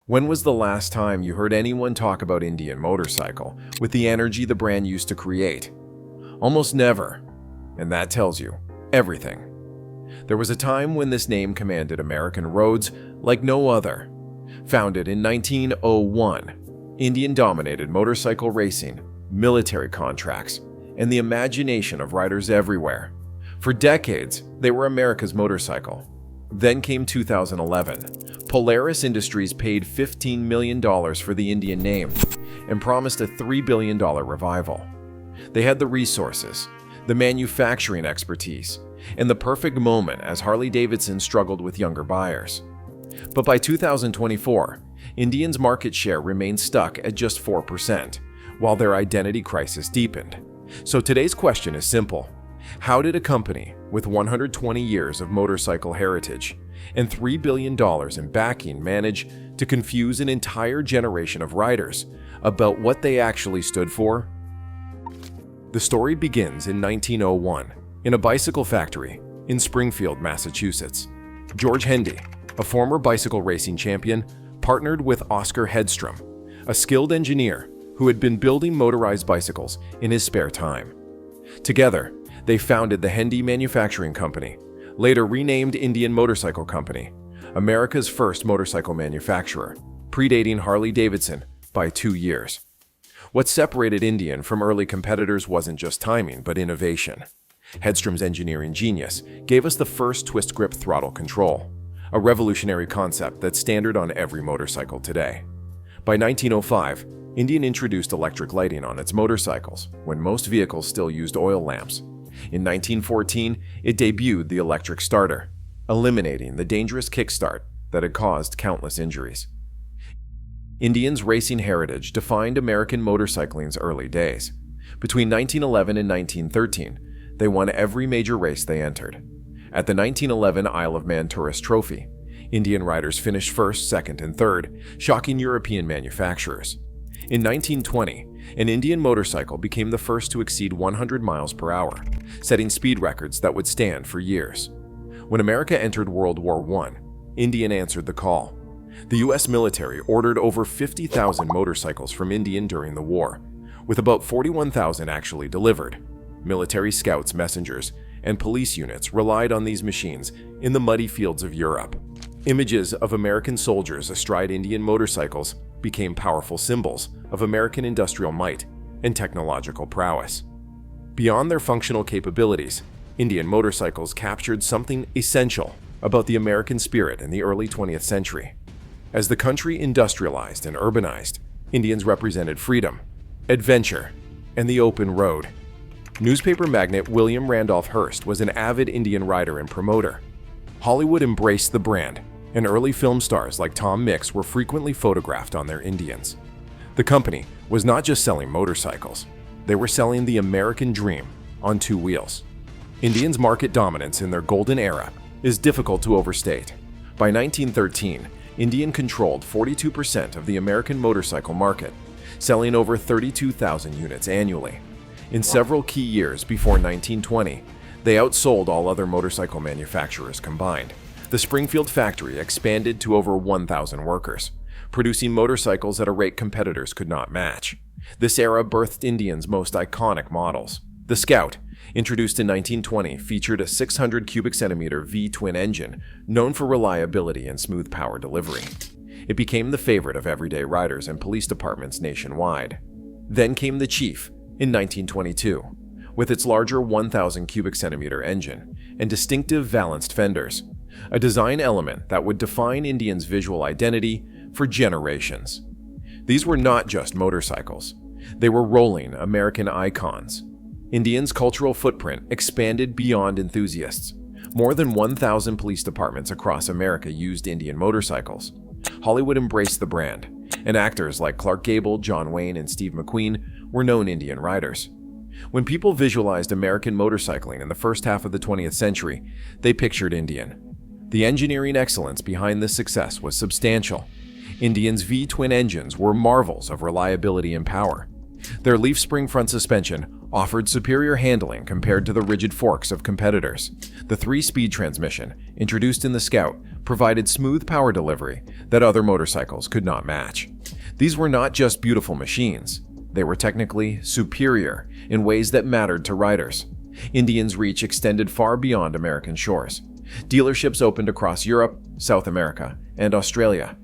When was the last time you heard anyone talk about Indian Motorcycle with the energy the brand used to create? Almost never. And that tells you everything. There was a time when this name commanded American roads like no other. Founded in 1901, Indian dominated motorcycle racing, military contracts, and the imagination of riders everywhere. For decades, they were America's motorcycle. Then came 2011. Polaris Industries paid $15 million for the Indian name and promised a $3 billion revival. They had the resources, the manufacturing expertise, and the perfect moment as Harley-Davidson struggled with younger buyers. But by 2024, Indian's market share remained stuck at just 4%, while their identity crisis deepened. So today's question is simple. How did a company with 120 years of motorcycle heritage and $3 billion in backing manage to confuse an entire generation of riders about what they actually stood for? The story begins in 1901 in a bicycle factory in Springfield, Massachusetts. George Hendy, a former bicycle racing champion, partnered with Oscar Hedstrom, a skilled engineer who had been building motorized bicycles in his spare time. Together, they founded the Hendy Manufacturing Company, later renamed Indian Motorcycle Company, America's first motorcycle manufacturer, predating Harley-Davidson by 2 years. What separated Indian from early competitors wasn't just timing, but innovation. Hedstrom's engineering genius gave us the first twist grip throttle control, a revolutionary concept that's standard on every motorcycle today. By 1905, Indian introduced electric lighting on its motorcycles, when most vehicles still used oil lamps. In 1914, it debuted the electric starter, eliminating the dangerous kickstart that had caused countless injuries. Indian's racing heritage defined American motorcycling's early days. Between 1911 and 1913, they won every major race they entered. At the 1911 Isle of Man Tourist Trophy, Indian riders finished first, second, and third, shocking European manufacturers. In 1920, an Indian motorcycle became the first to exceed 100 miles per hour, setting speed records that would stand for years. When America entered World War I, Indian answered the call. The U.S. military ordered over 50,000 motorcycles from Indian during the war, with about 41,000 actually delivered. Military scouts, messengers, and police units relied on these machines in the muddy fields of Europe. Images of American soldiers astride Indian motorcycles became powerful symbols of American industrial might and technological prowess. Beyond their functional capabilities, Indian motorcycles captured something essential about the American spirit in the early 20th century. As the country industrialized and urbanized, Indians represented freedom, adventure, and the open road. Newspaper magnate William Randolph Hearst was an avid Indian rider and promoter. Hollywood embraced the brand, and early film stars like Tom Mix were frequently photographed on their Indians. The company was not just selling motorcycles, they were selling the American dream on 2 wheels. Indians' market dominance in their golden era is difficult to overstate. By 1913, Indian controlled 42% of the American motorcycle market, selling over 32,000 units annually. In several key years before 1920, they outsold all other motorcycle manufacturers combined. The Springfield factory expanded to over 1,000 workers, producing motorcycles at a rate competitors could not match. This era birthed Indian's most iconic models. The Scout, introduced in 1920, featured a 600 cubic centimeter V-twin engine known for reliability and smooth power delivery. It became the favorite of everyday riders and police departments nationwide. Then came the Chief in 1922, with its larger 1,000 cubic centimeter engine and distinctive valanced fenders, a design element that would define Indian's visual identity for generations. These were not just motorcycles. They were rolling American icons. Indian's cultural footprint expanded beyond enthusiasts. More than 1,000 police departments across America used Indian motorcycles. Hollywood embraced the brand, and actors like Clark Gable, John Wayne, and Steve McQueen were known Indian riders. When people visualized American motorcycling in the first half of the 20th century, they pictured Indian. The engineering excellence behind this success was substantial. Indian's V-twin engines were marvels of reliability and power. Their leaf spring front suspension offered superior handling compared to the rigid forks of competitors. The 3-speed transmission, introduced in the Scout, provided smooth power delivery that other motorcycles could not match. These were not just beautiful machines, they were technically superior in ways that mattered to riders. Indian's reach extended far beyond American shores. Dealerships opened across Europe, South America, and Australia.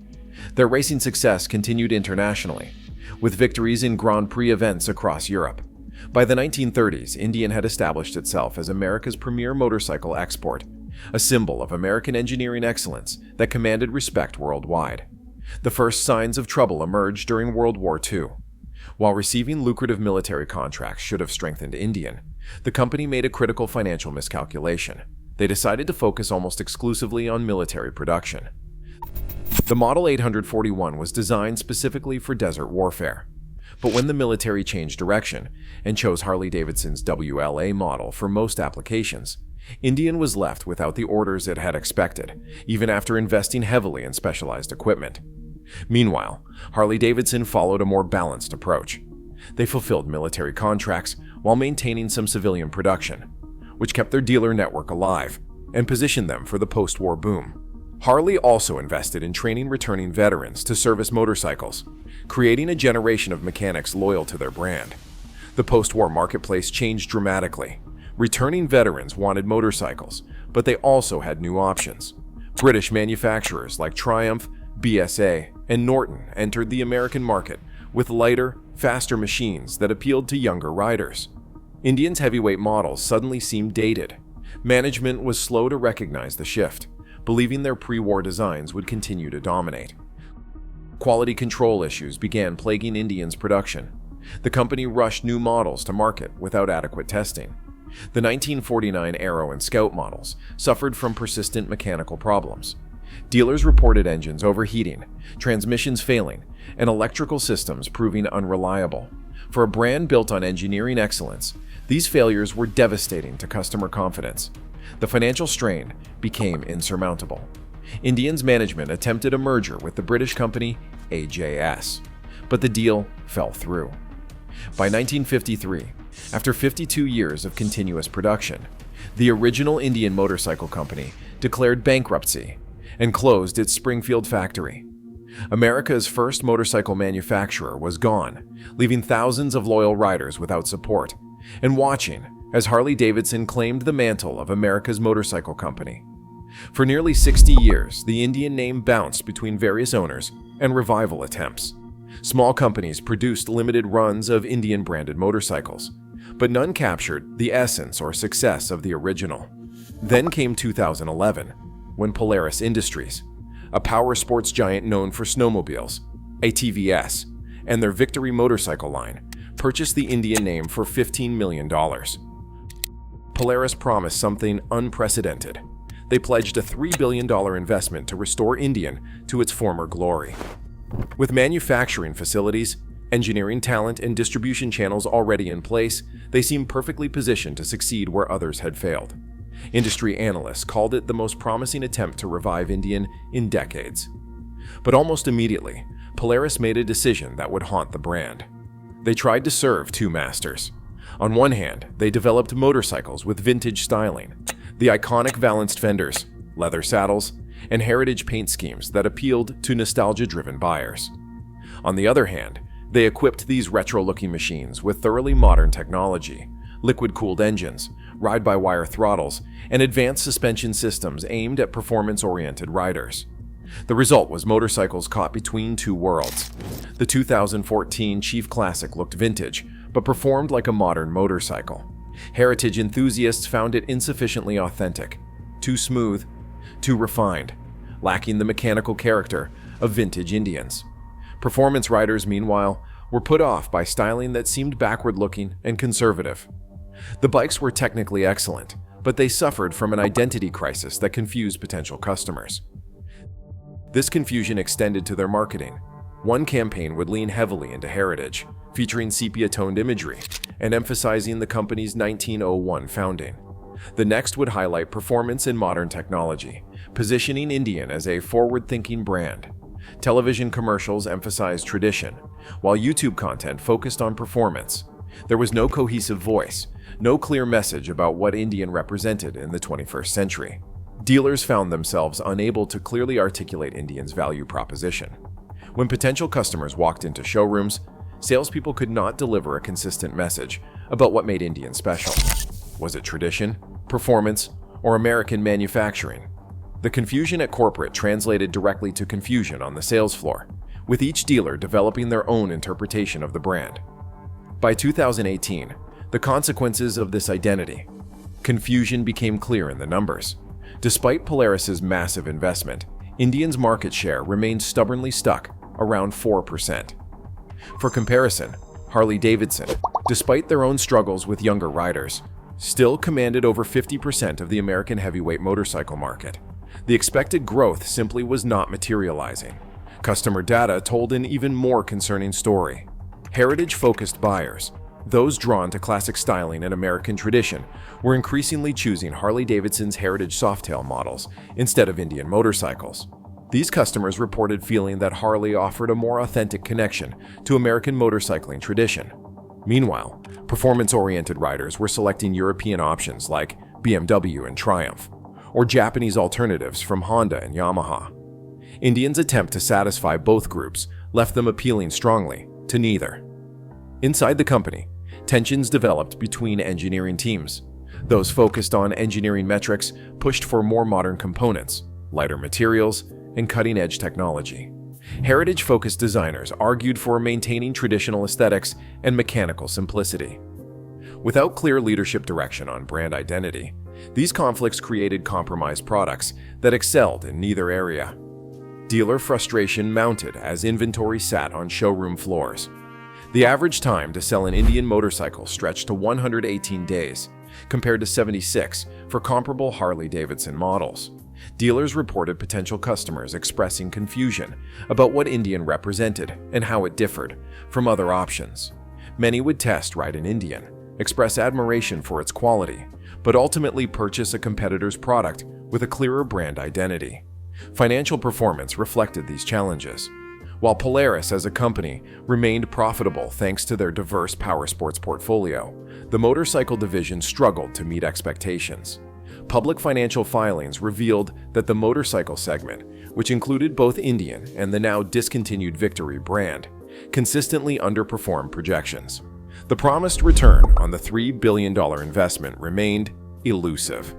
Their racing success continued internationally, with victories in Grand Prix events across Europe. By the 1930s, Indian had established itself as America's premier motorcycle export, a symbol of American engineering excellence that commanded respect worldwide. The first signs of trouble emerged during World War II. While receiving lucrative military contracts should have strengthened Indian, the company made a critical financial miscalculation. They decided to focus almost exclusively on military production. The Model 841 was designed specifically for desert warfare. But when the military changed direction and chose Harley-Davidson's WLA model for most applications, Indian was left without the orders it had expected, even after investing heavily in specialized equipment. Meanwhile, Harley-Davidson followed a more balanced approach. They fulfilled military contracts while maintaining some civilian production, which kept their dealer network alive and positioned them for the post-war boom. Harley also invested in training returning veterans to service motorcycles, creating a generation of mechanics loyal to their brand. The post-war marketplace changed dramatically. Returning veterans wanted motorcycles, but they also had new options. British manufacturers like Triumph, BSA, and Norton entered the American market with lighter, faster machines that appealed to younger riders. Indian's heavyweight models suddenly seemed dated. Management was slow to recognize the shift, believing their pre-war designs would continue to dominate. Quality control issues began plaguing Indian's production. The company rushed new models to market without adequate testing. The 1949 Aero and Scout models suffered from persistent mechanical problems. Dealers reported engines overheating, transmissions failing, and electrical systems proving unreliable. For a brand built on engineering excellence, these failures were devastating to customer confidence. The financial strain became insurmountable. Indian's management attempted a merger with the British company AJS, but the deal fell through. By 1953, after 52 years of continuous production, the original Indian Motorcycle Company declared bankruptcy and closed its Springfield factory. America's first motorcycle manufacturer was gone, leaving thousands of loyal riders without support and watching as Harley-Davidson claimed the mantle of America's motorcycle company. For nearly 60 years, the Indian name bounced between various owners and revival attempts. Small companies produced limited runs of Indian-branded motorcycles, but none captured the essence or success of the original. Then came 2011, when Polaris Industries, a power sports giant known for snowmobiles, ATVs, and their Victory motorcycle line, purchased the Indian name for $15 million. Polaris promised something unprecedented. They pledged a $3 billion investment to restore Indian to its former glory. With manufacturing facilities, engineering talent, and distribution channels already in place, they seemed perfectly positioned to succeed where others had failed. Industry analysts called it the most promising attempt to revive Indian in decades. But almost immediately, Polaris made a decision that would haunt the brand. They tried to serve two masters. On one hand, they developed motorcycles with vintage styling, the iconic valenced fenders, leather saddles, and heritage paint schemes that appealed to nostalgia-driven buyers. On the other hand, they equipped these retro-looking machines with thoroughly modern technology, liquid-cooled engines, ride-by-wire throttles, and advanced suspension systems aimed at performance-oriented riders. The result was motorcycles caught between two worlds. The 2014 Chief Classic looked vintage, but performed like a modern motorcycle. Heritage enthusiasts found it insufficiently authentic, too smooth, too refined, lacking the mechanical character of vintage Indians. Performance riders, meanwhile, were put off by styling that seemed backward-looking and conservative. The bikes were technically excellent, but they suffered from an identity crisis that confused potential customers. This confusion extended to their marketing. One campaign would lean heavily into heritage, featuring sepia-toned imagery and emphasizing the company's 1901 founding. The next would highlight performance and modern technology, positioning Indian as a forward-thinking brand. Television commercials emphasized tradition, while YouTube content focused on performance. There was no cohesive voice, no clear message about what Indian represented in the 21st century. dealers found themselves unable to clearly articulate Indian's value proposition. When potential customers walked into showrooms, salespeople could not deliver a consistent message about what made Indian special. Was it tradition, performance, or American manufacturing? The confusion at corporate translated directly to confusion on the sales floor, with each dealer developing their own interpretation of the brand. By 2018, the consequences of this identity confusion became clear in the numbers. Despite Polaris's massive investment, Indian's market share remained stubbornly stuck around 4%. For comparison, Harley-Davidson, despite their own struggles with younger riders, still commanded over 50% of the American heavyweight motorcycle market. The expected growth simply was not materializing. Customer data told an even more concerning story. Heritage-focused buyers, those drawn to classic styling and American tradition, were increasingly choosing Harley-Davidson's heritage softail models instead of Indian motorcycles. These customers reported feeling that Harley offered a more authentic connection to American motorcycling tradition. Meanwhile, performance-oriented riders were selecting European options like BMW and Triumph, or Japanese alternatives from Honda and Yamaha. Indian's attempt to satisfy both groups left them appealing strongly to neither. Inside the company, tensions developed between engineering teams. Those focused on engineering metrics pushed for more modern components, lighter materials, and cutting-edge technology. Heritage-focused designers argued for maintaining traditional aesthetics and mechanical simplicity. Without clear leadership direction on brand identity, these conflicts created compromised products that excelled in neither area. Dealer frustration mounted as inventory sat on showroom floors. The average time to sell an Indian motorcycle stretched to 118 days, compared to 76 for comparable Harley-Davidson models. Dealers reported potential customers expressing confusion about what Indian represented and how it differed from other options. Many would test ride an Indian, express admiration for its quality, but ultimately purchase a competitor's product with a clearer brand identity. Financial performance reflected these challenges. While Polaris as a company remained profitable thanks to their diverse powersports portfolio, the motorcycle division struggled to meet expectations. Public financial filings revealed that the motorcycle segment, which included both Indian and the now discontinued Victory brand, consistently underperformed projections. The promised return on the $3 billion investment remained elusive.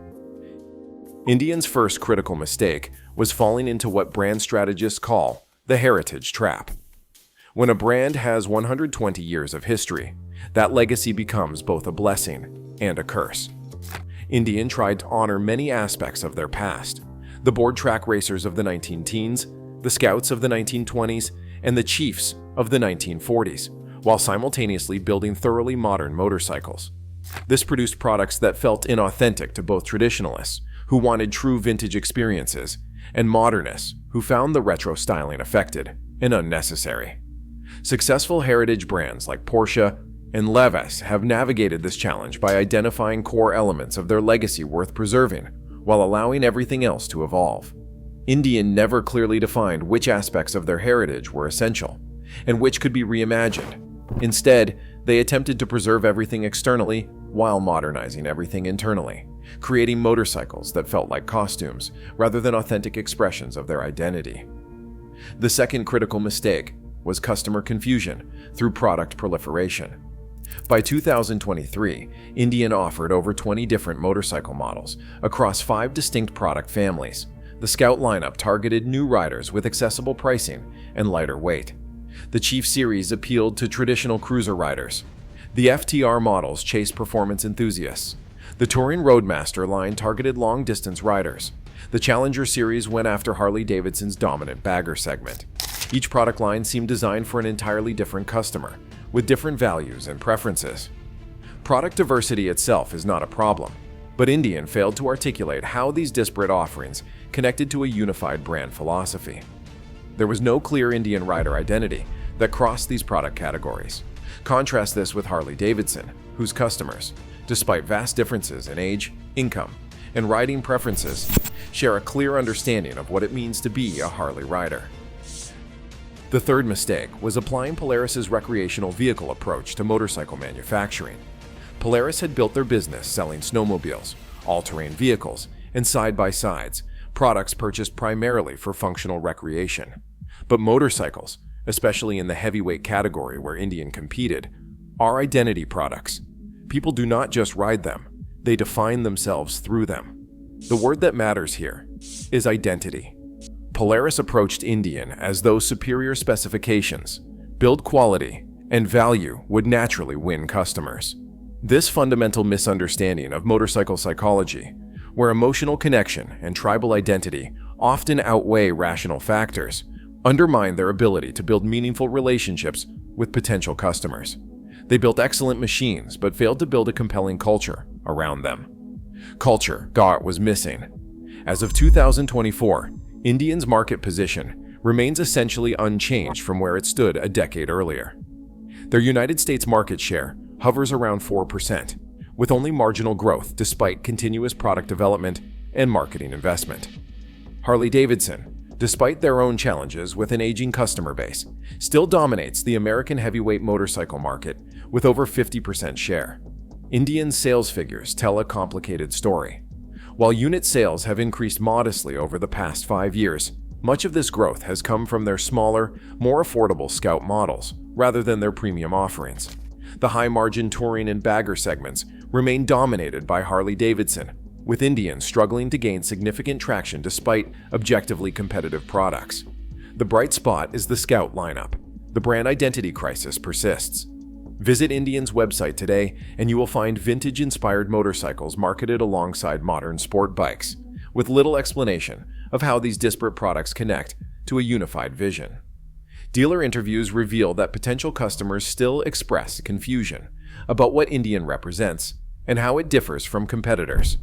Indian's first critical mistake was falling into what brand strategists call the heritage trap. When a brand has 120 years of history, that legacy becomes both a blessing and a curse. Indian tried to honor many aspects of their past: the board track racers of the 19-teens, the scouts of the 1920s, and the chiefs of the 1940s, while simultaneously building thoroughly modern motorcycles. This produced products that felt inauthentic to both traditionalists, who wanted true vintage experiences, and modernists, who found the retro styling affected and unnecessary. Successful heritage brands like Porsche and Levis have navigated this challenge by identifying core elements of their legacy worth preserving, while allowing everything else to evolve. Indian never clearly defined which aspects of their heritage were essential, and which could be reimagined. Instead, they attempted to preserve everything externally while modernizing everything internally, creating motorcycles that felt like costumes rather than authentic expressions of their identity. The second critical mistake was customer confusion through product proliferation. By 2023, Indian offered over 20 different motorcycle models across 5 distinct product families. The Scout lineup targeted new riders with accessible pricing and lighter weight. The Chief series appealed to traditional cruiser riders. The FTR models chased performance enthusiasts. The Touring Roadmaster line targeted long-distance riders. The Challenger series went after Harley-Davidson's dominant bagger segment. Each product line seemed designed for an entirely different customer, with different values and preferences. Product diversity itself is not a problem, but Indian failed to articulate how these disparate offerings connected to a unified brand philosophy. There was no clear Indian rider identity that crossed these product categories. Contrast this with Harley-Davidson, whose customers, despite vast differences in age, income, and riding preferences, share a clear understanding of what it means to be a Harley rider. The third mistake was applying Polaris's recreational vehicle approach to motorcycle manufacturing. Polaris had built their business selling snowmobiles, all-terrain vehicles, and side-by-sides, products purchased primarily for functional recreation. But motorcycles, especially in the heavyweight category where Indian competed, are identity products. People do not just ride them, they define themselves through them. The word that matters here is identity. Polaris approached Indian as though superior specifications, build quality, and value would naturally win customers. This fundamental misunderstanding of motorcycle psychology, where emotional connection and tribal identity often outweigh rational factors, undermine their ability to build meaningful relationships with potential customers. They built excellent machines but failed to build a compelling culture around them. Culture, was missing. As of 2024, Indian's market position remains essentially unchanged from where it stood a decade earlier. Their United States market share hovers around 4%, with only marginal growth despite continuous product development and marketing investment. Harley-Davidson, despite their own challenges with an aging customer base, still dominates the American heavyweight motorcycle market with over 50% share. Indian's sales figures tell a complicated story. While unit sales have increased modestly over the past 5 years, much of this growth has come from their smaller, more affordable Scout models rather than their premium offerings. The high-margin touring and bagger segments remain dominated by Harley-Davidson, with Indian struggling to gain significant traction despite objectively competitive products. The bright spot is the Scout lineup. The brand identity crisis persists. Visit Indian's website today and you will find vintage-inspired motorcycles marketed alongside modern sport bikes, with little explanation of how these disparate products connect to a unified vision. Dealer interviews reveal that potential customers still express confusion about what Indian represents and how it differs from competitors.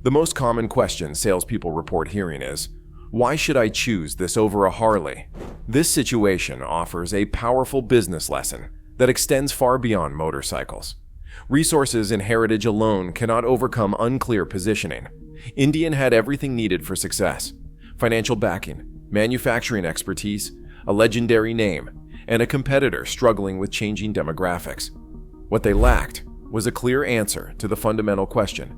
The most common question salespeople report hearing is, "Why should I choose this over a Harley?" This situation offers a powerful business lesson that extends far beyond motorcycles. Resources and heritage alone cannot overcome unclear positioning. Indian had everything needed for success: financial backing, manufacturing expertise, a legendary name, and a competitor struggling with changing demographics. What they lacked was a clear answer to the fundamental question,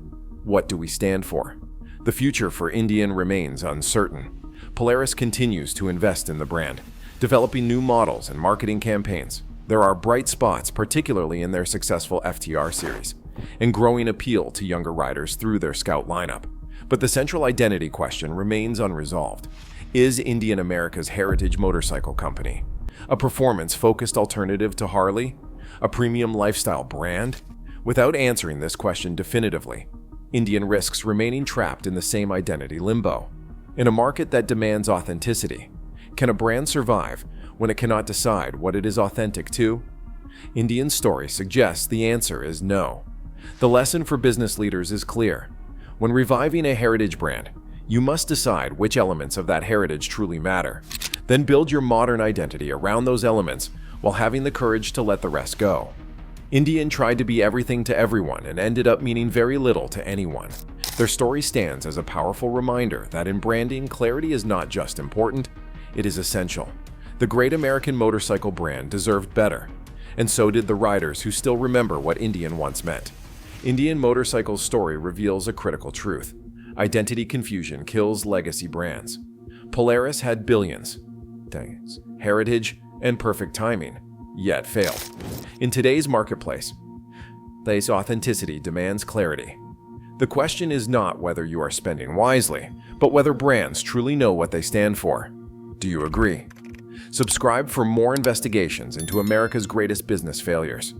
what do we stand for? The future for Indian remains uncertain. Polaris continues to invest in the brand, developing new models and marketing campaigns. There are bright spots, particularly in their successful FTR series, and growing appeal to younger riders through their Scout lineup. But the central identity question remains unresolved. Is Indian America's heritage motorcycle company? A performance-focused alternative to Harley? A premium lifestyle brand? Without answering this question definitively, Indian risks remaining trapped in the same identity limbo. In a market that demands authenticity, can a brand survive when it cannot decide what it is authentic to? Indian's story suggests the answer is no. The lesson for business leaders is clear. When reviving a heritage brand, you must decide which elements of that heritage truly matter. Then build your modern identity around those elements while having the courage to let the rest go. Indian tried to be everything to everyone and ended up meaning very little to anyone. Their story stands as a powerful reminder that in branding, clarity is not just important, it is essential. The great American motorcycle brand deserved better, and so did the riders who still remember what Indian once meant. Indian Motorcycle's story reveals a critical truth. Identity confusion kills legacy brands. Polaris had billions, heritage, and perfect timing, yet failed. In today's marketplace, authenticity demands clarity. The question is not whether you are spending wisely, but whether brands truly know what they stand for. Do you agree? Subscribe for more investigations into America's greatest business failures.